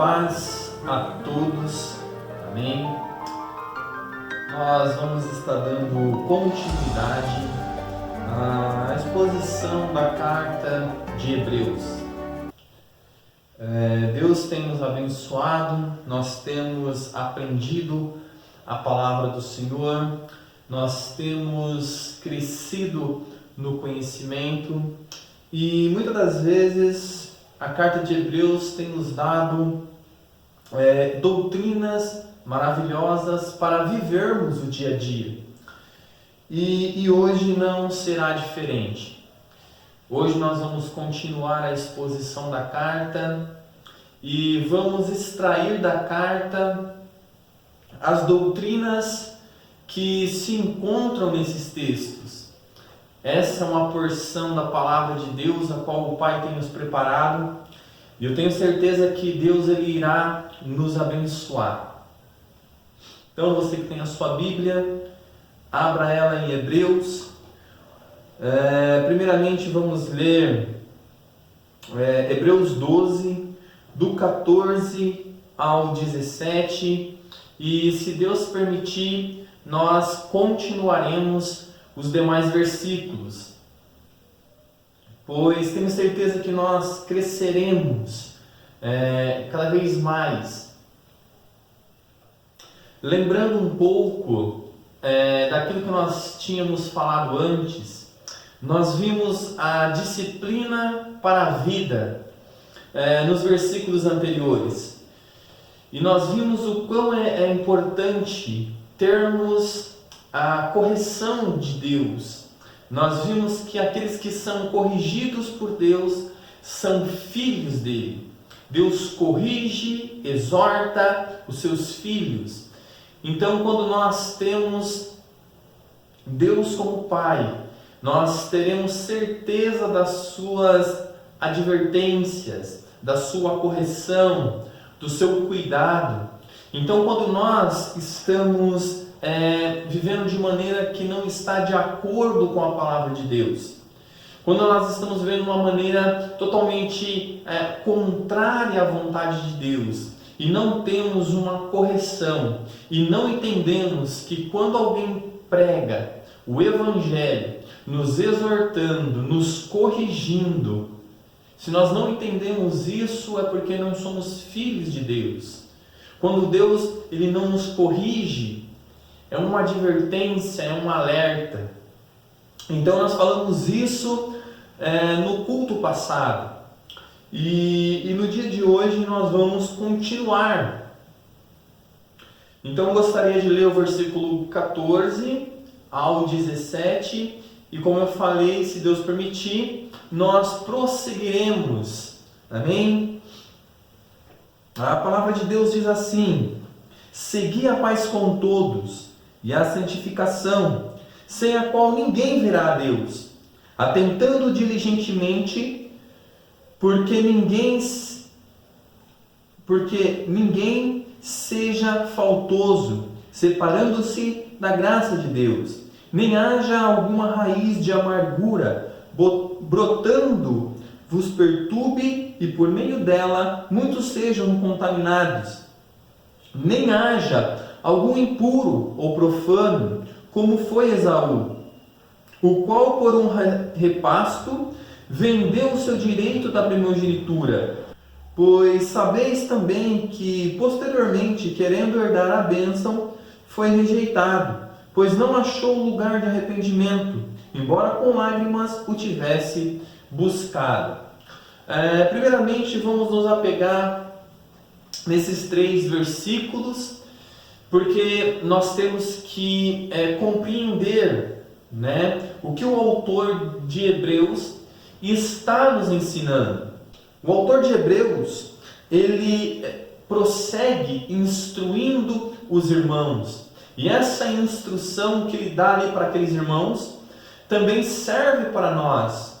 paz a todos, amém? Nós vamos estar dando continuidade à exposição da carta de Hebreus. Deus tem nos abençoado, nós temos aprendido a palavra do Senhor, nós temos crescido no conhecimento e muitas das vezes a carta de Hebreus tem nos dado doutrinas maravilhosas para vivermos o dia a dia. E hoje não será diferente. Hoje nós vamos continuar a exposição da carta e vamos extrair da carta as doutrinas que se encontram nesses textos. Essa é uma porção da palavra de Deus, a qual o Pai tem nos preparado, e eu tenho certeza que Deus ele irá nos abençoar. Então, você que tem a sua Bíblia, abra ela em Hebreus. Primeiramente, vamos ler Hebreus 12, do 14 ao 17, e se Deus permitir, nós continuaremos os demais versículos, pois tenho certeza que nós cresceremos cada vez mais. Lembrando um pouco daquilo que nós tínhamos falado antes, nós vimos a disciplina para a vida nos versículos anteriores, e nós vimos o quão é importante termos a correção de Deus. Nós vimos que aqueles que são corrigidos por Deus são filhos dele. Deus corrige, exorta os seus filhos. Então, quando nós temos Deus como Pai, nós teremos certeza das suas advertências, da sua correção, do seu cuidado. Então, quando nós estamos vivendo de maneira que não está de acordo com a palavra de Deus, quando nós estamos vivendo de uma maneira totalmente contrária à vontade de Deus, e não temos uma correção, e não entendemos que quando alguém prega o Evangelho, nos exortando, nos corrigindo, se nós não entendemos isso, é porque não somos filhos de Deus. Quando Deus ele não nos corrige, é uma advertência, é um alerta. Então nós falamos isso no culto passado. E no dia de hoje nós vamos continuar. Então eu gostaria de ler o versículo 14 ao 17. E como eu falei, se Deus permitir, nós prosseguiremos. Amém? A palavra de Deus diz assim: segui a paz com todos e a santificação, sem a qual ninguém verá a Deus, atentando diligentemente, porque ninguém seja faltoso, separando-se da graça de Deus, nem haja alguma raiz de amargura brotando vos perturbe, e por meio dela muitos sejam contaminados. Nem haja algum impuro ou profano, como foi Esaú, o qual por um repasto vendeu o seu direito da primogenitura. Pois sabeis também que posteriormente, querendo herdar a bênção, foi rejeitado, pois não achou lugar de arrependimento, embora com lágrimas o tivesse buscado. Primeiramente, vamos nos apegar nesses 3 versículos, porque nós temos que compreender, o que o autor de Hebreus está nos ensinando. O autor de Hebreus, ele prossegue instruindo os irmãos, e essa instrução que ele dá ali para aqueles irmãos também serve para nós.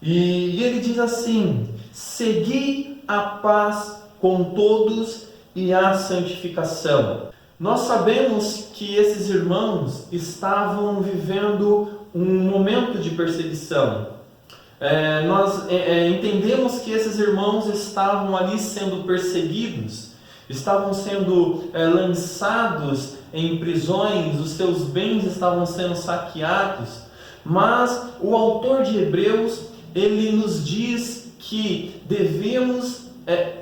E ele diz assim: segui a paz com todos e a santificação. Nós sabemos que esses irmãos estavam vivendo um momento de perseguição. Nós entendemos que esses irmãos estavam ali sendo perseguidos, estavam sendo lançados em prisões, os seus bens estavam sendo saqueados, mas o autor de Hebreus, ele nos diz que devemos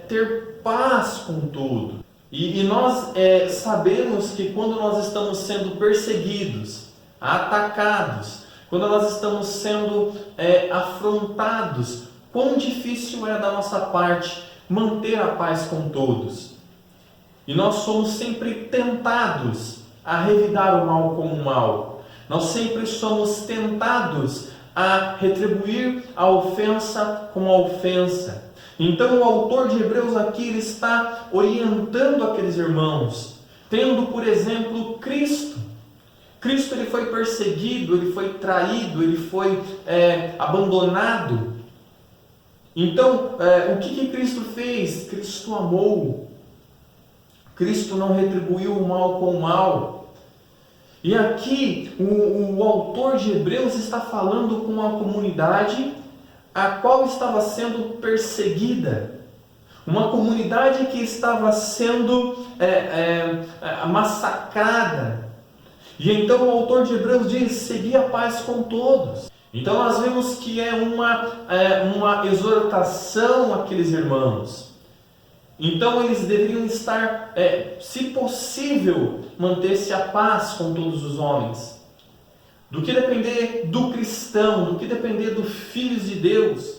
ter paz com tudo. E nós sabemos que quando nós estamos sendo perseguidos, atacados, quando nós estamos sendo afrontados, quão difícil é da nossa parte manter a paz com todos. E nós somos sempre tentados a revidar o mal com o mal. Nós sempre somos tentados a retribuir a ofensa com a ofensa. Então o autor de Hebreus aqui ele está orientando aqueles irmãos, tendo por exemplo Cristo. Cristo ele foi perseguido, ele foi traído, ele foi abandonado. Então o que Cristo fez? Cristo amou. Cristo não retribuiu o mal com o mal. E aqui o autor de Hebreus está falando com uma comunidade a qual estava sendo perseguida. Uma comunidade que estava sendo massacrada. E então o autor de Hebreus diz: segui a paz com todos. Então nós vemos que é uma exortação àqueles irmãos. Então eles deveriam estar, se possível, manter-se a paz com todos os homens. Do que depender do cristão, do que depender dos filhos de Deus,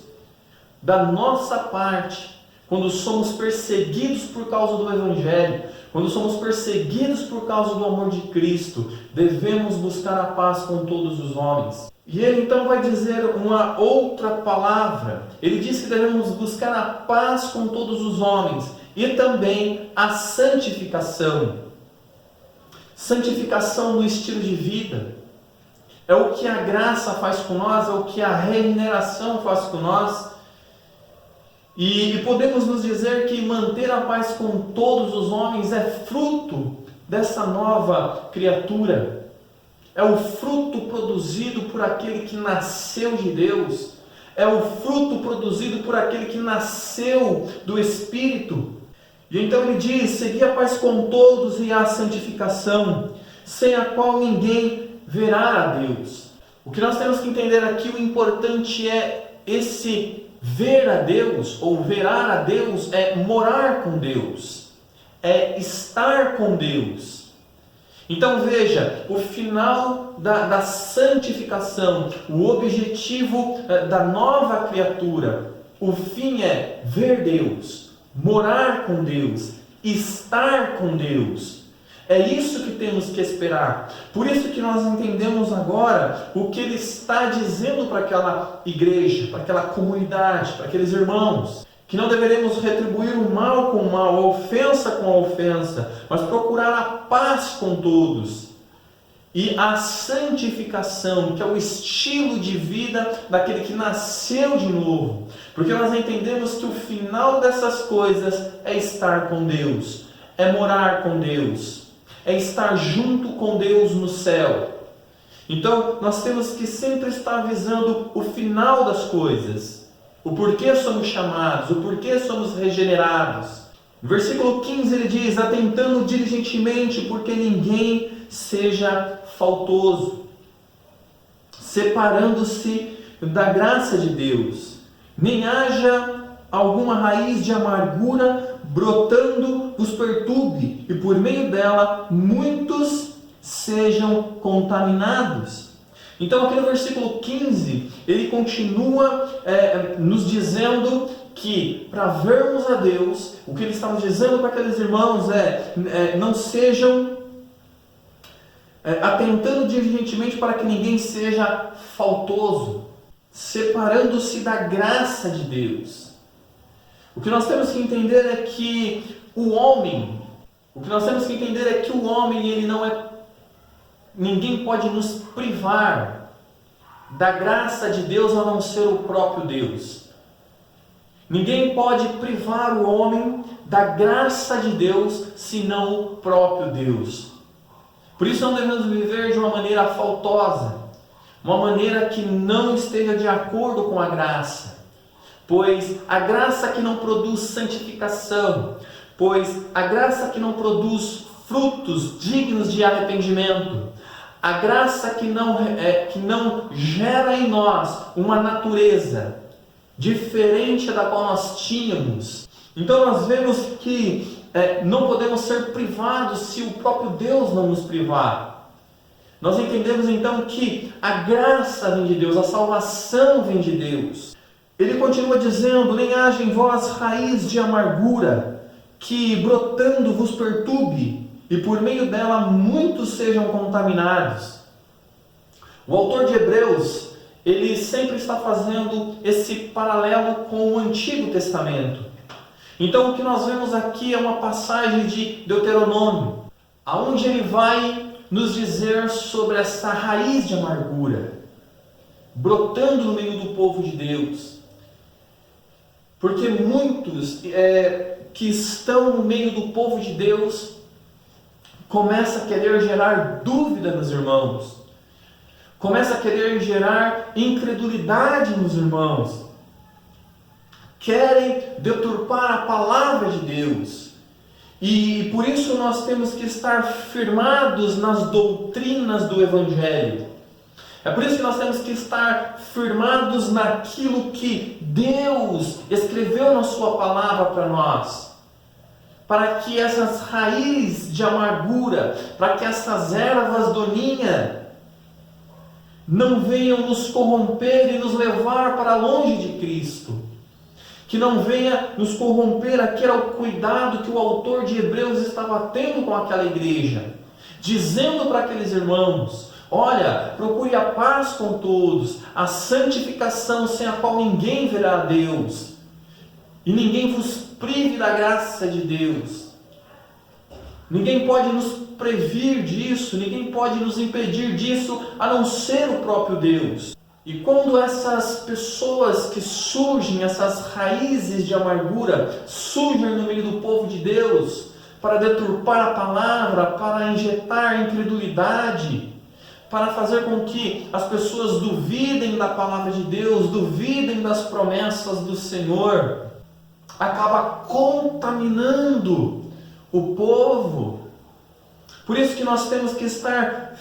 da nossa parte, quando somos perseguidos por causa do Evangelho, quando somos perseguidos por causa do amor de Cristo, devemos buscar a paz com todos os homens. E ele então vai dizer uma outra palavra. Ele diz que devemos buscar a paz com todos os homens e também a santificação. Santificação no estilo de vida. É o que a graça faz com nós, é o que a regeneração faz com nós. E podemos nos dizer que manter a paz com todos os homens é fruto dessa nova criatura. É o fruto produzido por aquele que nasceu de Deus. É o fruto produzido por aquele que nasceu do Espírito. E então ele diz: segui a paz com todos e a santificação, sem a qual ninguém verá a Deus. O que nós temos que entender aqui, o importante é esse ver a Deus, ou verar a Deus, é morar com Deus, é estar com Deus. Então veja, o final da santificação, o objetivo da nova criatura, o fim é ver Deus, morar com Deus, estar com Deus. É isso que temos que esperar. Por isso que nós entendemos agora o que ele está dizendo para aquela igreja, para aquela comunidade, para aqueles irmãos. Que não deveremos retribuir o mal com o mal, a ofensa com a ofensa, mas procurar a paz com todos. E a santificação, que é o estilo de vida daquele que nasceu de novo. Porque nós entendemos que o final dessas coisas é estar com Deus, é morar com Deus, é estar junto com Deus no céu. Então, nós temos que sempre estar visando o final das coisas. O porquê somos chamados, o porquê somos regenerados. No versículo 15 ele diz: atentando diligentemente, porque ninguém seja faltoso, separando-se da graça de Deus, nem haja alguma raiz de amargura brotando vos perturbe, e por meio dela muitos sejam contaminados. Então aqui no versículo 15, ele continua nos dizendo que para vermos a Deus, o que ele estava dizendo para aqueles irmãos não sejam atentando diligentemente para que ninguém seja faltoso, separando-se da graça de Deus. O que nós temos que entender é que o homem, ele não é. Ninguém pode nos privar da graça de Deus a não ser o próprio Deus. Ninguém pode privar o homem da graça de Deus senão o próprio Deus. Por isso não devemos viver de uma maneira faltosa, uma maneira que não esteja de acordo com a graça. Pois a graça que não produz santificação, pois a graça que não produz frutos dignos de arrependimento, a graça que não gera em nós uma natureza diferente da qual nós tínhamos. Então nós vemos que não podemos ser privados se o próprio Deus não nos privar. Nós entendemos então que a graça vem de Deus, a salvação vem de Deus. Ele continua dizendo: nem haja em vós raiz de amargura, que brotando vos perturbe, e por meio dela muitos sejam contaminados. O autor de Hebreus, ele sempre está fazendo esse paralelo com o Antigo Testamento. Então o que nós vemos aqui é uma passagem de Deuteronômio, aonde ele vai nos dizer sobre essa raiz de amargura, brotando no meio do povo de Deus. Porque muitos que estão no meio do povo de Deus começam a querer gerar dúvida nos irmãos, começam a querer gerar incredulidade nos irmãos, querem deturpar a palavra de Deus. E por isso nós temos que estar firmados nas doutrinas do Evangelho. É por isso que nós temos que estar firmados naquilo que Deus escreveu na sua palavra para nós, para que essas raízes de amargura, para que essas ervas daninhas não venham nos corromper e nos levar para longe de Cristo, que não venha nos corromper. Aquele era o cuidado que o autor de Hebreus estava tendo com aquela igreja, dizendo para aqueles irmãos: olha, procure a paz com todos, a santificação sem a qual ninguém verá a Deus, e ninguém vos prive da graça de Deus. Ninguém pode nos previr disso, ninguém pode nos impedir disso, a não ser o próprio Deus. E quando essas pessoas que surgem, essas raízes de amargura, surgem no meio do povo de Deus, para deturpar a palavra, para injetar incredulidade, para fazer com que as pessoas duvidem da palavra de Deus, duvidem das promessas do Senhor, acaba contaminando o povo. Por isso que nós temos que estar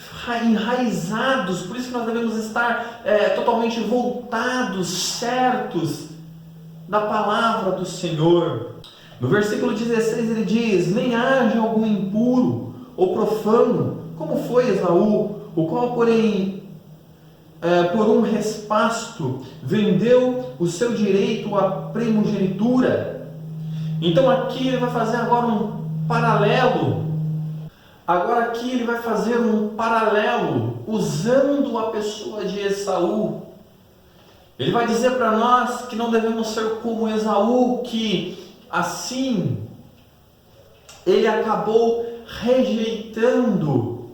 enraizados, por isso que nós devemos estar totalmente voltados, certos da palavra do Senhor. No versículo 16 ele diz: nem haja algum impuro ou profano, como foi Esaú, o qual, porém, por um respasto, vendeu o seu direito à primogenitura. Então aqui ele vai fazer agora um paralelo. Agora aqui ele vai fazer um paralelo, usando a pessoa de Esaú. Ele vai dizer para nós que não devemos ser como Esaú, que assim ele acabou rejeitando,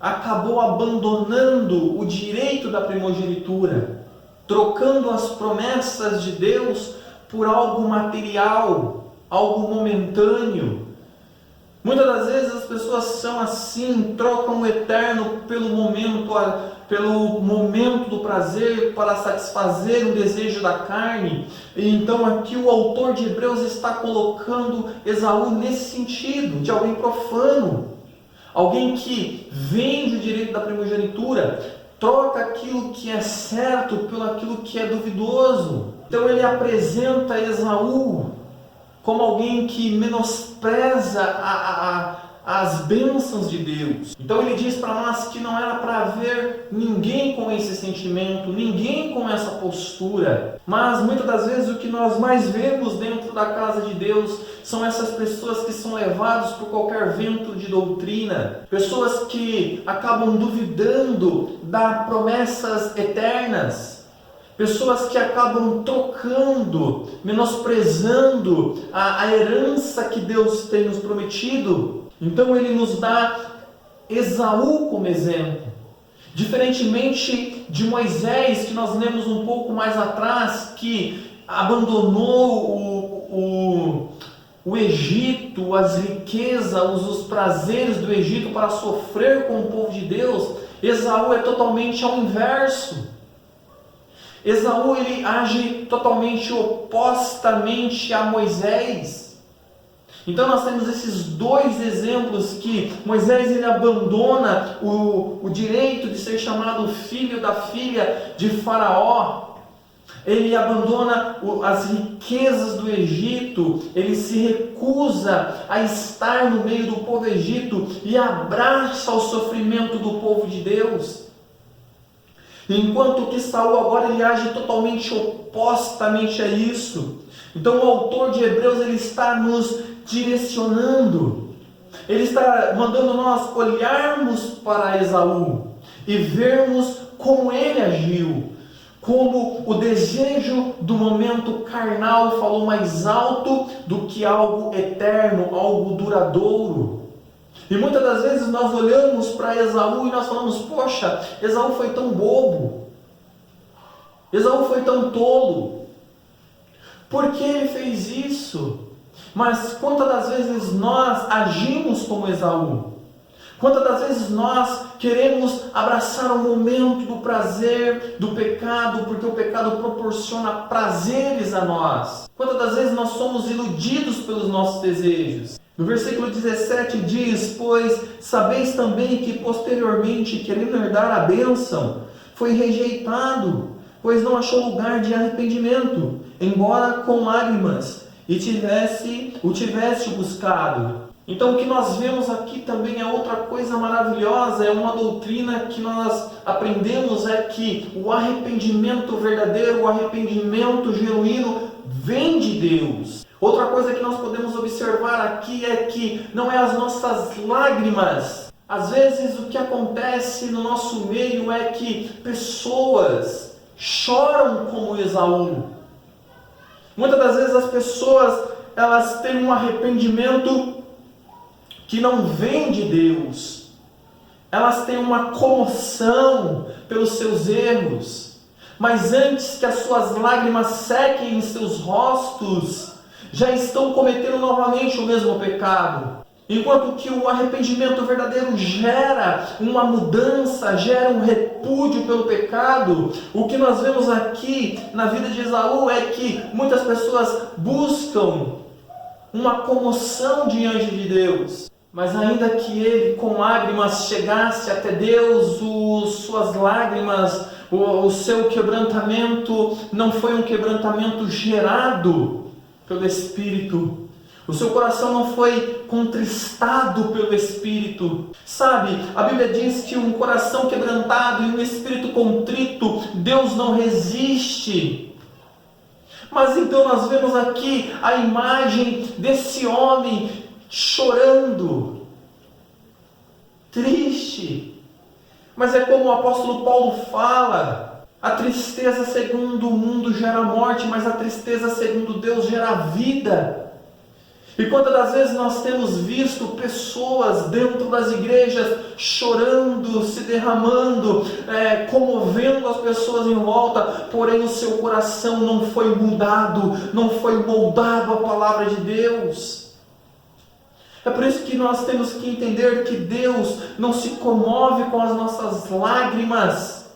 acabou abandonando o direito da primogenitura, trocando as promessas de Deus por algo material, algo momentâneo. Muitas das vezes as pessoas são assim, trocam o eterno pelo momento do prazer, para satisfazer o desejo da carne. E então aqui o autor de Hebreus está colocando Esaú nesse sentido, de alguém profano, alguém que vende o direito da primogenitura, troca aquilo que é certo pelo aquilo que é duvidoso. Então ele apresenta Esaú como alguém que menospreza as bênçãos de Deus. Então ele diz para nós que não era para ver ninguém com esse sentimento, ninguém com essa postura. Mas muitas das vezes o que nós mais vemos dentro da casa de Deus são essas pessoas que são levadas por qualquer vento de doutrina, pessoas que acabam duvidando das promessas eternas, pessoas que acabam trocando, menosprezando a herança que Deus tem nos prometido. Então ele nos dá Esaú como exemplo. Diferentemente de Moisés, que nós lemos um pouco mais atrás, que abandonou o Egito, Egito, as riquezas, os prazeres do Egito para sofrer com o povo de Deus, Esaú é totalmente ao inverso. Esaú ele age totalmente opostamente a Moisés. Então nós temos esses dois exemplos que Moisés ele abandona o direito de ser chamado filho da filha de Faraó. Ele abandona as riquezas do Egito, ele se recusa a estar no meio do povo egito e abraça o sofrimento do povo de Deus. Enquanto que Saul agora ele age totalmente opostamente a isso. Então o autor de Hebreus ele está nos direcionando, ele está mandando nós olharmos para Esaú e vermos como ele agiu. Como o desejo do momento carnal falou mais alto do que algo eterno, algo duradouro. E muitas das vezes nós olhamos para Esaú e nós falamos, poxa, Esaú foi tão bobo, Esaú foi tão tolo, por que ele fez isso? Mas quantas das vezes nós agimos como Esaú? Quantas das vezes nós queremos abraçar o momento do prazer, do pecado, porque o pecado proporciona prazeres a nós? Quantas das vezes nós somos iludidos pelos nossos desejos? No versículo 17 diz, pois sabeis também que posteriormente, querendo herdar a bênção, foi rejeitado, pois não achou lugar de arrependimento, embora com lágrimas, e o tivesse buscado. Então o que nós vemos aqui também é outra coisa maravilhosa, é uma doutrina que nós aprendemos, é que o arrependimento verdadeiro, o arrependimento genuíno vem de Deus. Outra coisa que nós podemos observar aqui é que não é as nossas lágrimas. Às vezes o que acontece no nosso meio é que pessoas choram como Esaú. Muitas das vezes as pessoas elas têm um arrependimento que não vem de Deus. Elas têm uma comoção pelos seus erros, mas antes que as suas lágrimas sequem em seus rostos, já estão cometendo novamente o mesmo pecado. Enquanto que o arrependimento verdadeiro gera uma mudança, gera um repúdio pelo pecado, o que nós vemos aqui na vida de Esaú é que muitas pessoas buscam uma comoção diante de Deus. Mas ainda que ele com lágrimas chegasse até Deus, suas lágrimas, o seu quebrantamento não foi um quebrantamento gerado pelo Espírito. O seu coração não foi contristado pelo Espírito. Sabe, a Bíblia diz que um coração quebrantado e um espírito contrito, Deus não resiste. Mas então nós vemos aqui a imagem desse homem chorando, triste. Mas é como o apóstolo Paulo fala, a tristeza segundo o mundo gera morte, mas a tristeza segundo Deus gera vida. E quantas das vezes nós temos visto pessoas dentro das igrejas chorando, se derramando, comovendo as pessoas em volta, porém o seu coração não foi mudado, não foi moldado à palavra de Deus. É por isso que nós temos que entender que Deus não se comove com as nossas lágrimas,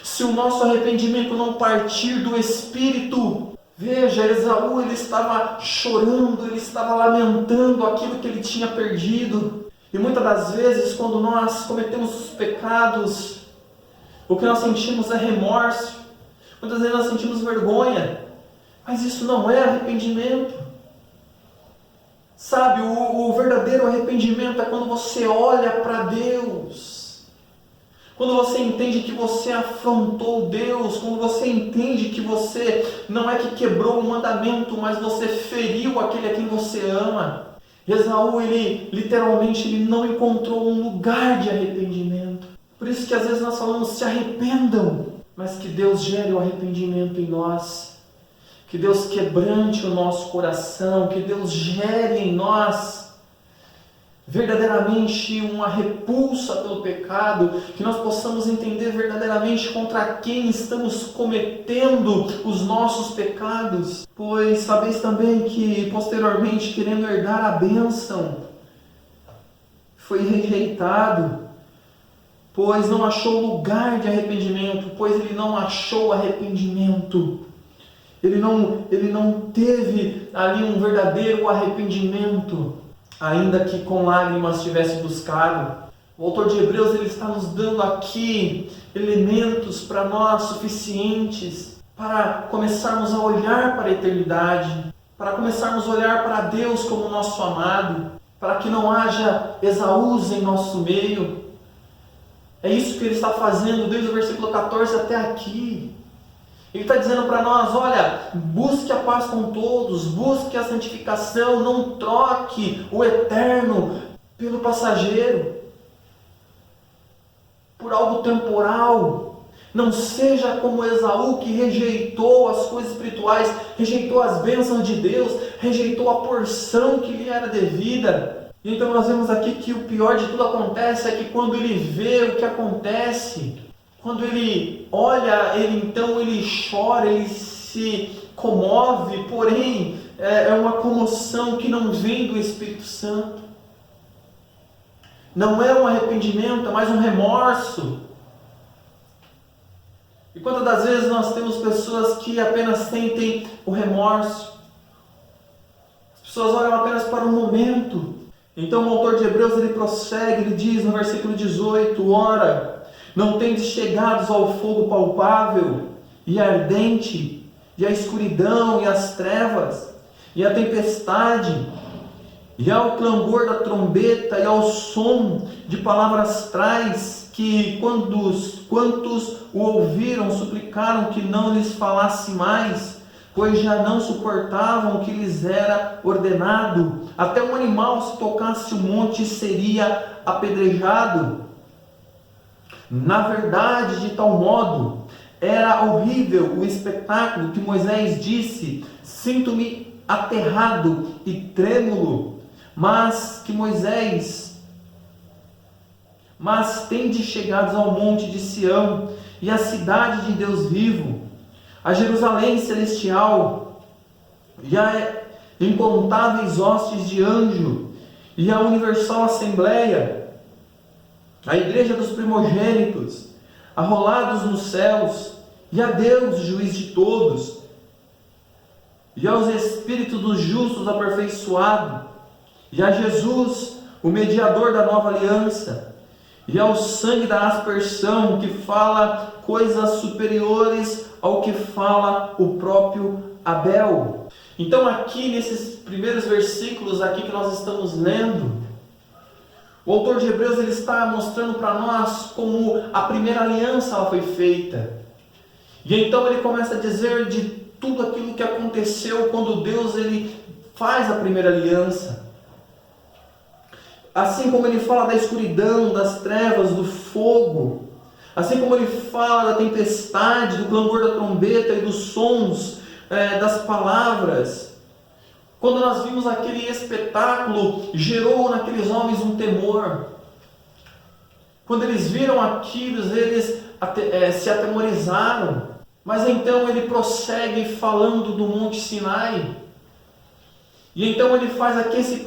se o nosso arrependimento não partir do Espírito. Veja, Esaú ele estava chorando, ele estava lamentando aquilo que ele tinha perdido. E muitas das vezes, quando nós cometemos os pecados, o que nós sentimos é remorso. Muitas vezes nós sentimos vergonha, mas isso não é arrependimento. Sabe, o verdadeiro arrependimento é quando você olha para Deus, quando você entende que você afrontou Deus, quando você entende que você não é que quebrou o mandamento, mas você feriu aquele a quem você ama. Esaú, ele literalmente não encontrou um lugar de arrependimento. Por isso que às vezes nós falamos, se arrependam, mas que Deus gere o arrependimento em nós. Que Deus quebrante o nosso coração, que Deus gere em nós verdadeiramente uma repulsa pelo pecado, que nós possamos entender verdadeiramente contra quem estamos cometendo os nossos pecados. Pois sabeis também que posteriormente, querendo herdar a bênção, foi rejeitado, pois não achou lugar de arrependimento, pois ele não achou arrependimento. Ele não teve ali um verdadeiro arrependimento, ainda que com lágrimas tivesse buscado. O autor de Hebreus ele está nos dando aqui elementos para nós suficientes para começarmos a olhar para a eternidade, para começarmos a olhar para Deus como nosso amado, para que não haja Esaús em nosso meio. É isso que ele está fazendo desde o versículo 14 até aqui. Ele está dizendo para nós, olha, busque a paz com todos, busque a santificação, não troque o eterno pelo passageiro, por algo temporal. Não seja como Esaú, que rejeitou as coisas espirituais, rejeitou as bênçãos de Deus, rejeitou a porção que lhe era devida. E então nós vemos aqui que o pior de tudo acontece é que quando ele vê o que acontece, quando ele olha, ele chora, ele se comove, porém é uma comoção que não vem do Espírito Santo. Não é um arrependimento, é mais um remorso. E quantas das vezes nós temos pessoas que apenas sentem o remorso? As pessoas olham apenas para o momento. Então o autor de Hebreus ele prossegue, ele diz no versículo 18, ora, não tendes chegados ao fogo palpável e ardente, e à escuridão e às trevas, e à tempestade, e ao clamor da trombeta, e ao som de palavras trais, que quantos o ouviram suplicaram que não lhes falasse mais, pois já não suportavam o que lhes era ordenado. Até um animal, se tocasse o monte, seria apedrejado. Na verdade, de tal modo, era horrível o espetáculo que Moisés disse, sinto-me aterrado e trêmulo, mas tende chegados ao monte de Sião, e à cidade de Deus vivo, a Jerusalém celestial, e a incontáveis hostes de anjo, e a universal assembleia, a igreja dos primogênitos, arrolados nos céus, e a Deus, juiz de todos, e aos espíritos dos justos aperfeiçoado, e a Jesus, o mediador da nova aliança, e ao sangue da aspersão, que fala coisas superiores ao que fala o próprio Abel. Então aqui nesses primeiros versículos aqui que nós estamos lendo, o autor de Hebreus ele está mostrando para nós como a primeira aliança ela foi feita. E então ele começa a dizer de tudo aquilo que aconteceu quando Deus ele faz a primeira aliança. Assim como ele fala da escuridão, das trevas, do fogo, assim como ele fala da tempestade, do clamor da trombeta e dos sons das palavras. Quando nós vimos aquele espetáculo, gerou naqueles homens um temor. Quando eles viram aquilo, eles se atemorizaram. Mas então ele prossegue falando do Monte Sinai. E então ele faz aqui esse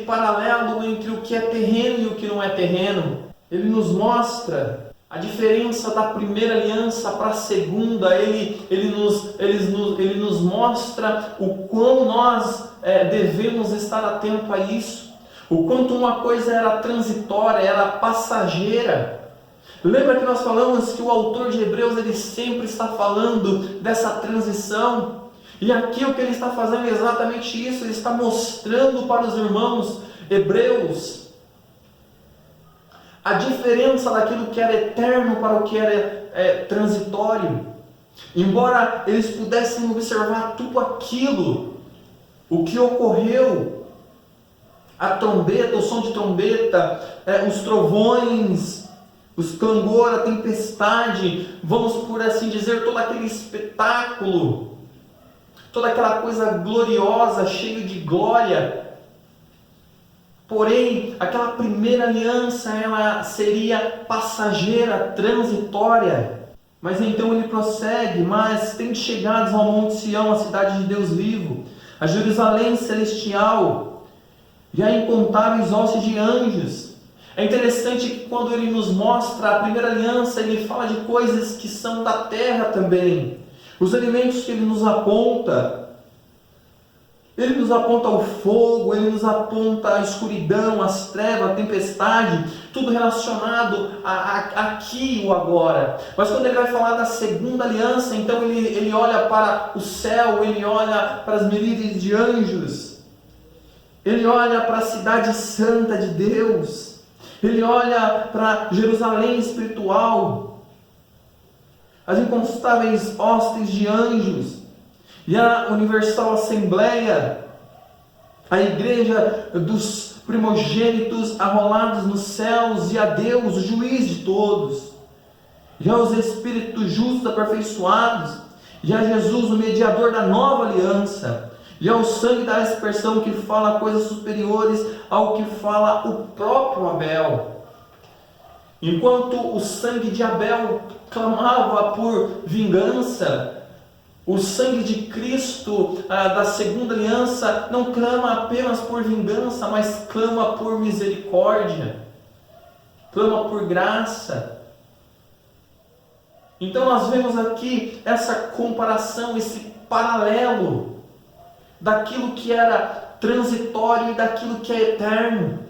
paralelo entre o que é terreno e o que não é terreno. Ele nos mostra a diferença da primeira aliança para a segunda. Ele nos mostra o quão nós devemos estar atento a isso. O quanto uma coisa era transitória, era passageira. Lembra que nós falamos que o autor de Hebreus ele sempre está falando dessa transição? E aqui o que ele está fazendo é exatamente isso. Ele está mostrando para os irmãos hebreus a diferença daquilo que era eterno para o que era transitório. Embora eles pudessem observar tudo aquilo, o que ocorreu, a trombeta, o som de trombeta, os trovões, os clangor, a tempestade, vamos por assim dizer, todo aquele espetáculo, toda aquela coisa gloriosa, cheia de glória, Porém, aquela primeira aliança, ela seria passageira, transitória. Mas então ele prossegue, mas tende chegados ao Monte Sião, a cidade de Deus vivo, a Jerusalém celestial, e a incontáveis hostes de anjos. É interessante que quando ele nos mostra a primeira aliança, ele fala de coisas que são da terra também. Os elementos que ele nos aponta o fogo, ele nos aponta a escuridão, as trevas, a tempestade, tudo relacionado aqui e o agora. Mas quando ele vai falar da segunda aliança, então ele olha para o céu, ele olha para as miríades de anjos, ele olha para a cidade santa de Deus, ele olha para Jerusalém espiritual, as incontáveis hostes de anjos, e a universal assembleia, a igreja dos primogênitos arrolados nos céus, e a Deus, o juiz de todos, já os espíritos justos aperfeiçoados, já Jesus, o mediador da nova aliança, já o sangue da aspersão que fala coisas superiores ao que fala o próprio Abel. Enquanto o sangue de Abel clamava por vingança, o sangue de Cristo, da segunda aliança, não clama apenas por vingança, mas clama por misericórdia, clama por graça. Então nós vemos aqui essa comparação, esse paralelo daquilo que era transitório e daquilo que é eterno.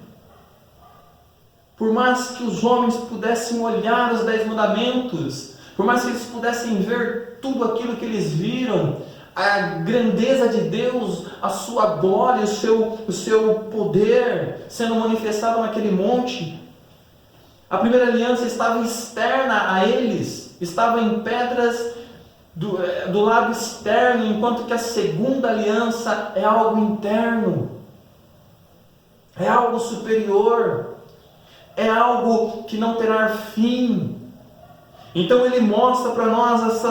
Por mais que os homens pudessem olhar os 10 mandamentos, por mais que eles pudessem ver tudo aquilo que eles viram, a grandeza de Deus, a sua glória, o seu poder sendo manifestado naquele monte, a primeira aliança estava externa a eles, estava em pedras do lado externo, enquanto que a segunda aliança é algo interno, é algo superior, é algo que não terá fim. Então ele mostra para nós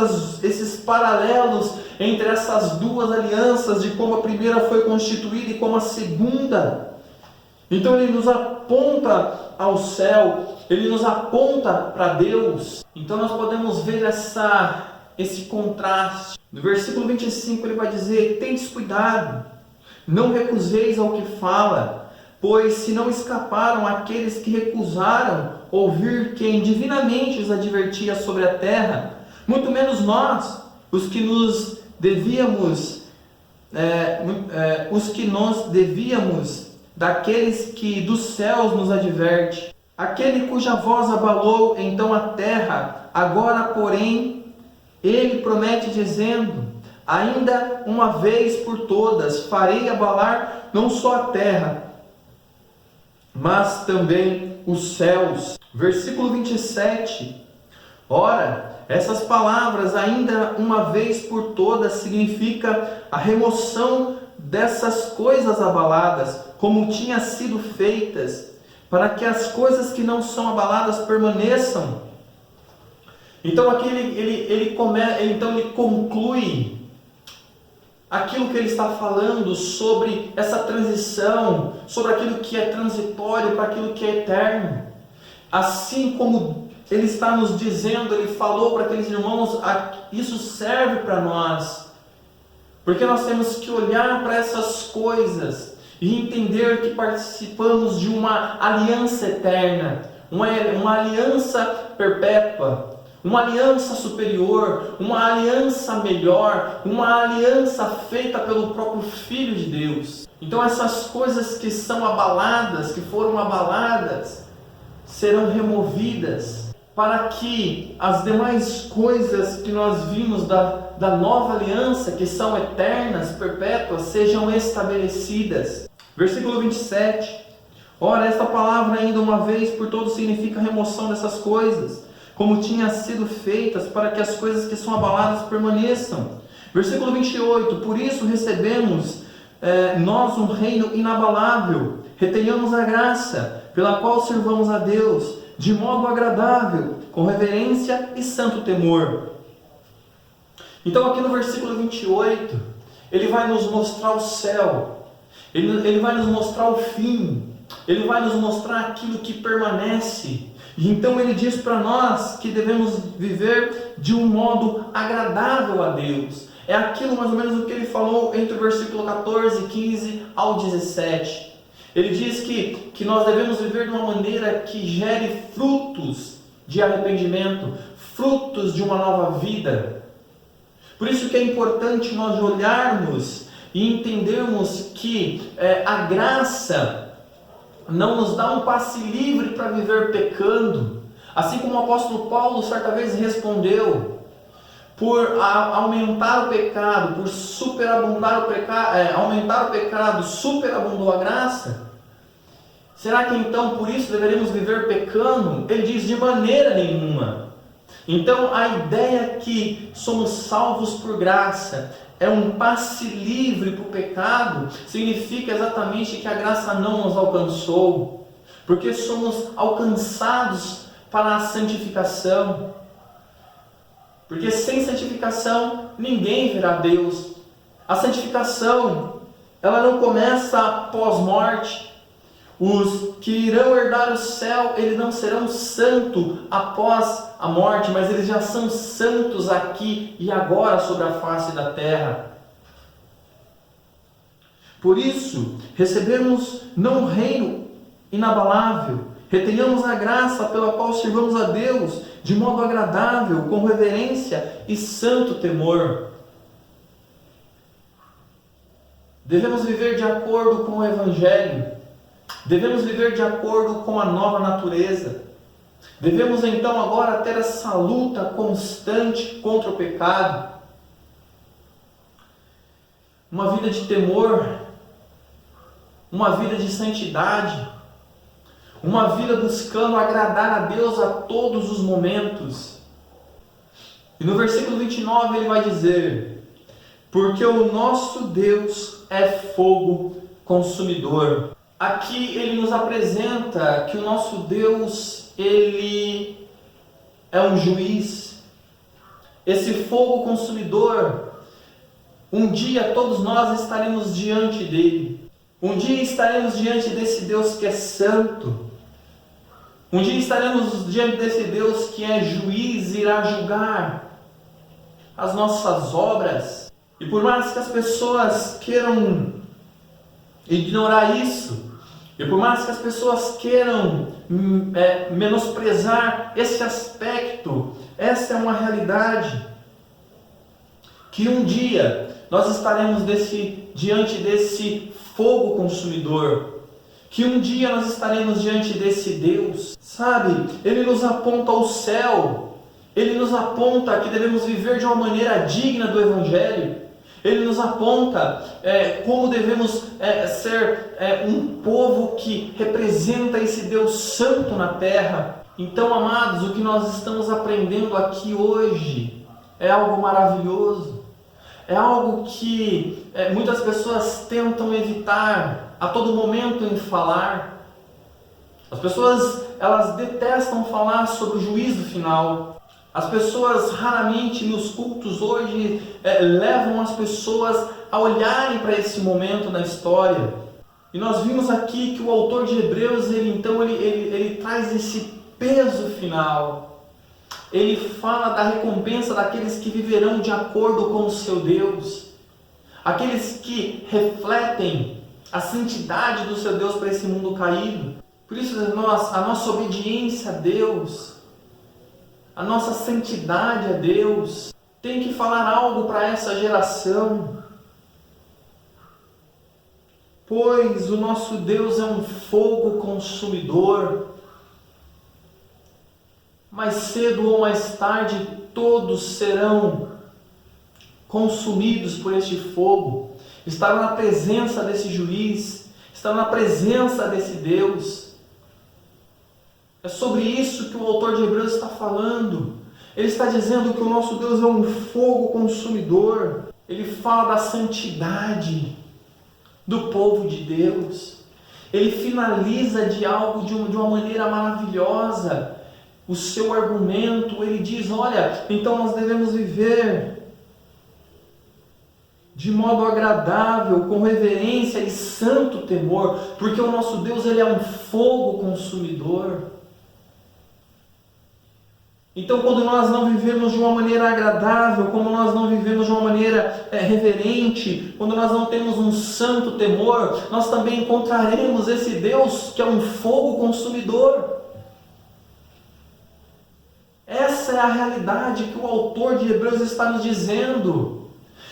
esses paralelos entre essas duas alianças, de como a primeira foi constituída e como a segunda. Então ele nos aponta ao céu, ele nos aponta para Deus. Então nós podemos ver esse contraste. No versículo 25 ele vai dizer: tendes cuidado, não recuseis ao que fala, pois se não escaparam aqueles que recusaram ouvir quem divinamente os advertia sobre a terra, muito menos nós, os que nos devíamos daqueles que dos céus nos adverte. Aquele cuja voz abalou então a terra, agora porém ele promete dizendo: ainda uma vez por todas farei abalar não só a terra, mas também os céus. Versículo 27. Ora, essas palavras, ainda uma vez por todas, significa a remoção dessas coisas abaladas, como tinha sido feitas, para que as coisas que não são abaladas permaneçam. Então aqui ele conclui aquilo que ele está falando sobre essa transição, sobre aquilo que é transitório para aquilo que é eterno. Assim como ele está nos dizendo, ele falou para aqueles irmãos, isso serve para nós, porque nós temos que olhar para essas coisas e entender que participamos de uma aliança eterna, uma aliança perpétua, uma aliança superior, uma aliança melhor, uma aliança feita pelo próprio Filho de Deus. Então essas coisas que são abaladas, que foram abaladas, serão removidas, para que as demais coisas que nós vimos da nova aliança, que são eternas, perpétuas, sejam estabelecidas. Versículo 27. Ora, esta palavra ainda uma vez por todos significa a remoção dessas coisas, como tinha sido feitas, para que as coisas que são abaladas permaneçam. Versículo 28. Por isso recebemos nós um reino inabalável, retenhamos a graça, pela qual servamos a Deus, de modo agradável, com reverência e santo temor. Então aqui no versículo 28, ele vai nos mostrar o céu, ele vai nos mostrar o fim, Ele vai nos mostrar aquilo que permanece. E então ele diz para nós que devemos viver de um modo agradável a Deus. É aquilo mais ou menos o que ele falou entre o versículo 14, 15 ao 17. Ele diz que nós devemos viver de uma maneira que gere frutos de arrependimento, frutos de uma nova vida. Por isso que é importante nós olharmos e entendermos que a graça não nos dá um passe livre para viver pecando. Assim como o apóstolo Paulo certa vez respondeu: por aumentar o pecado, por superabundar o pecado, aumentar o pecado, superabundou a graça. Será que então por isso deveríamos viver pecando? Ele diz: de maneira nenhuma. Então a ideia que somos salvos por graça é um passe livre para o pecado, significa exatamente que a graça não nos alcançou, porque somos alcançados para a santificação. Porque sem santificação ninguém verá Deus. A santificação, ela não começa pós-morte. Os que irão herdar o céu, eles não serão santos após a morte, mas eles já são santos aqui e agora sobre a face da terra. Por isso, recebemos não um reino inabalável, retenhamos a graça pela qual servamos a Deus de modo agradável, com reverência e santo temor. Devemos viver de acordo com o Evangelho. Devemos viver de acordo com a nova natureza. Devemos então agora ter essa luta constante contra o pecado. Uma vida de temor, uma vida de santidade, uma vida buscando agradar a Deus a todos os momentos. E no versículo 29 ele vai dizer: porque o nosso Deus é fogo consumidor. Aqui ele nos apresenta que o nosso Deus, ele é um juiz. Esse fogo consumidor, um dia todos nós estaremos diante dele. Um dia estaremos diante desse Deus que é santo. Um dia estaremos diante desse Deus que é juiz e irá julgar as nossas obras. E por mais que as pessoas queiram ignorar isso, e por mais que as pessoas queiram menosprezar esse aspecto, essa é uma realidade. Que um dia nós estaremos diante desse fogo consumidor. Que um dia nós estaremos diante desse Deus. Sabe, Ele nos aponta ao céu. Ele nos aponta que devemos viver de uma maneira digna do Evangelho. Ele nos aponta como devemos ser um povo que representa esse Deus santo na terra. Então, amados, o que nós estamos aprendendo aqui hoje é algo maravilhoso. É algo que muitas pessoas tentam evitar a todo momento em falar. As pessoas, elas detestam falar sobre o juízo final. As pessoas raramente nos cultos hoje levam as pessoas a olharem para esse momento na história. E nós vimos aqui que o autor de Hebreus, ele traz esse peso final. Ele fala da recompensa daqueles que viverão de acordo com o seu Deus. Aqueles que refletem a santidade do seu Deus para esse mundo caído. Por isso a nossa obediência a Deus, a nossa santidade a Deus, tem que falar algo para essa geração. Pois o nosso Deus é um fogo consumidor. Mais cedo ou mais tarde, todos serão consumidos por este fogo. Estarão na presença desse juiz, estarão na presença desse Deus. É sobre isso que o autor de Hebreus está falando. Ele está dizendo que o nosso Deus é um fogo consumidor. Ele fala da santidade do povo de Deus. Ele finaliza de uma maneira maravilhosa o seu argumento. Ele diz: olha, então nós devemos viver de modo agradável, com reverência e santo temor, porque o nosso Deus, ele é um fogo consumidor. Então, quando nós não vivemos de uma maneira agradável, quando nós não vivemos de uma maneira reverente, quando nós não temos um santo temor, nós também encontraremos esse Deus que é um fogo consumidor. Essa é a realidade que o autor de Hebreus está nos dizendo.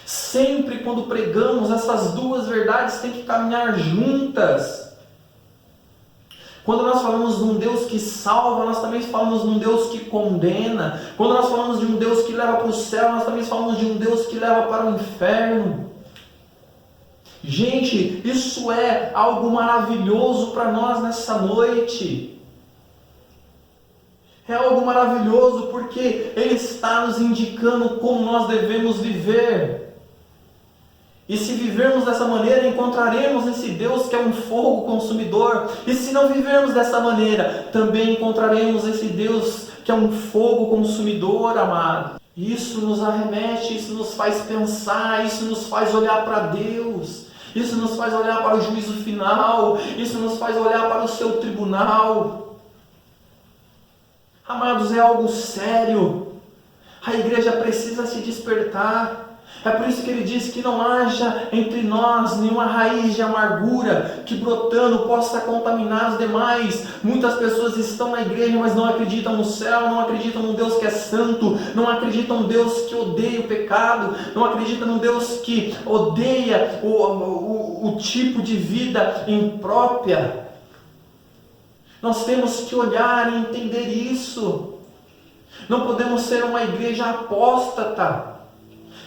Sempre quando pregamos, essas duas verdades têm que caminhar juntas. Quando nós falamos de um Deus que salva, nós também falamos de um Deus que condena. Quando nós falamos de um Deus que leva para o céu, nós também falamos de um Deus que leva para o inferno. Gente, isso é algo maravilhoso para nós nessa noite. É algo maravilhoso porque Ele está nos indicando como nós devemos viver. E se vivermos dessa maneira, encontraremos esse Deus que é um fogo consumidor. E se não vivermos dessa maneira, também encontraremos esse Deus que é um fogo consumidor, amado. Isso nos arremete, isso nos faz pensar, isso nos faz olhar para Deus. Isso nos faz olhar para o juízo final, isso nos faz olhar para o seu tribunal. Amados, é algo sério. A igreja precisa se despertar. É por isso que ele diz que não haja entre nós nenhuma raiz de amargura que brotando possa contaminar os demais. Muitas pessoas estão na igreja, mas não acreditam no céu, não acreditam num Deus que é santo, não acreditam num Deus que odeia o pecado, não acreditam num Deus que odeia o tipo de vida imprópria. Nós temos que olhar e entender isso. Não podemos ser uma igreja apóstata.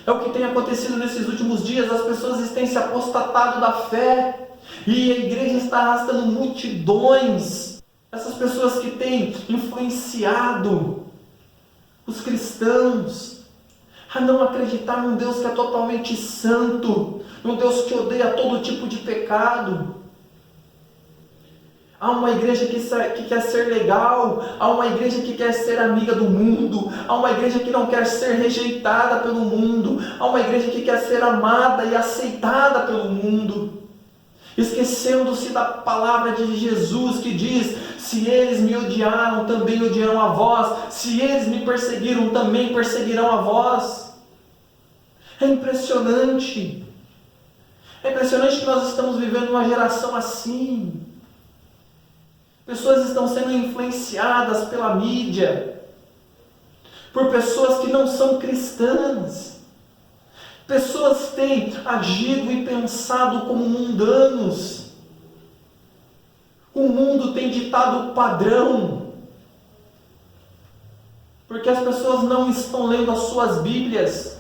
É o que tem acontecido nesses últimos dias. As pessoas têm se apostatado da fé e a igreja está arrastando multidões. Essas pessoas que têm influenciado os cristãos a não acreditar num Deus que é totalmente santo, num Deus que odeia todo tipo de pecado. Há uma igreja que quer ser legal, há uma igreja que quer ser amiga do mundo, há uma igreja que não quer ser rejeitada pelo mundo, há uma igreja que quer ser amada e aceitada pelo mundo, esquecendo-se da palavra de Jesus que diz: se eles me odiaram, também odiarão a vós, se eles me perseguiram, também perseguirão a vós. É impressionante que nós estamos vivendo uma geração assim. Pessoas estão sendo influenciadas pela mídia, por pessoas que não são cristãs. Pessoas têm agido e pensado como mundanos. O mundo tem ditado o padrão, porque as pessoas não estão lendo as suas Bíblias.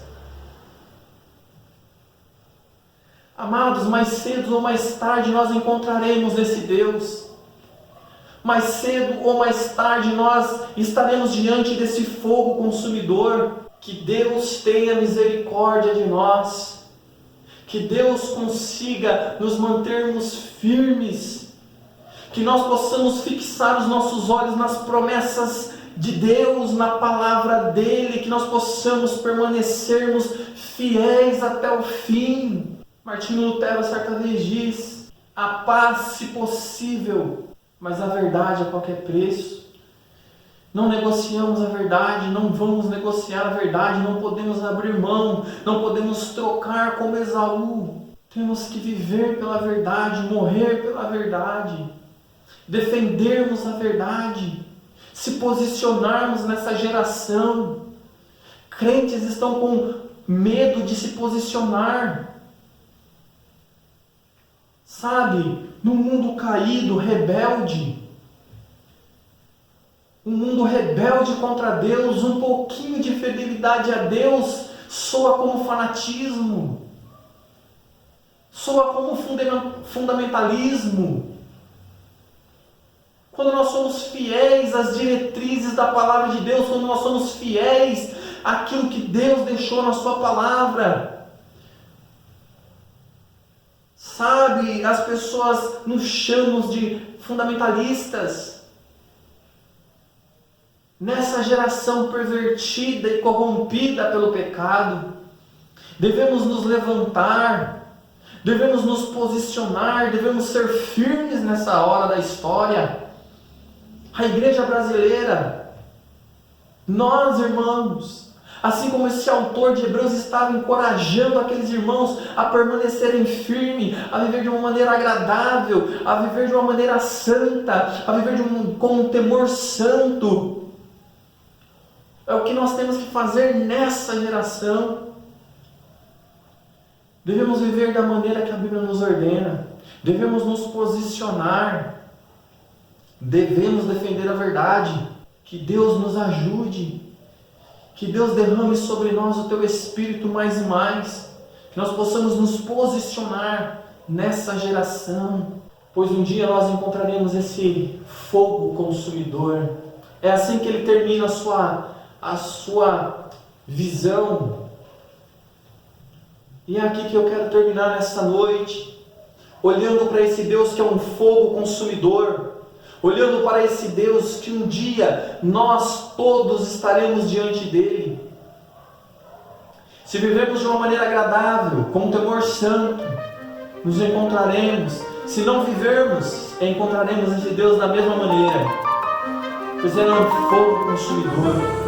Amados, mais cedo ou mais tarde nós encontraremos esse Deus. Mais cedo ou mais tarde nós estaremos diante desse fogo consumidor. Que Deus tenha misericórdia de nós. Que Deus consiga nos mantermos firmes. Que nós possamos fixar os nossos olhos nas promessas de Deus, na palavra dEle. Que nós possamos permanecermos fiéis até o fim. Martinho Lutero certa vez diz: a paz, se possível, mas a verdade a qualquer preço. Não negociamos a verdade, não vamos negociar a verdade, não podemos abrir mão, não podemos trocar como Esaú. Temos que viver pela verdade, morrer pela verdade, defendermos a verdade, se posicionarmos nessa geração. Crentes estão com medo de se posicionar. Sabe, no mundo caído, rebelde, um mundo rebelde contra Deus, um pouquinho de fidelidade a Deus soa como fanatismo, soa como fundamentalismo. Quando nós somos fiéis às diretrizes da palavra de Deus, quando nós somos fiéis àquilo que Deus deixou na sua palavra, sabe, as pessoas nos chamam de fundamentalistas. Nessa geração pervertida e corrompida pelo pecado, devemos nos levantar, devemos nos posicionar, devemos ser firmes nessa hora da história. A igreja brasileira, nós, irmãos, assim como esse autor de Hebreus estava encorajando aqueles irmãos a permanecerem firmes, a viver de uma maneira agradável, a viver de uma maneira santa, a viver com um temor santo. É o que nós temos que fazer nessa geração. Devemos viver da maneira que a Bíblia nos ordena, devemos nos posicionar, devemos defender a verdade. Que Deus nos ajude, que Deus derrame sobre nós o teu Espírito mais e mais, que nós possamos nos posicionar nessa geração, pois um dia nós encontraremos esse fogo consumidor. É assim que ele termina a sua visão. E é aqui que eu quero terminar nessa noite, olhando para esse Deus que é um fogo consumidor, olhando para esse Deus que um dia nós todos estaremos diante dele. Se vivemos de uma maneira agradável, com um temor santo, nos encontraremos. Se não vivermos, encontraremos esse Deus da mesma maneira, pois ele é um fogo consumidor.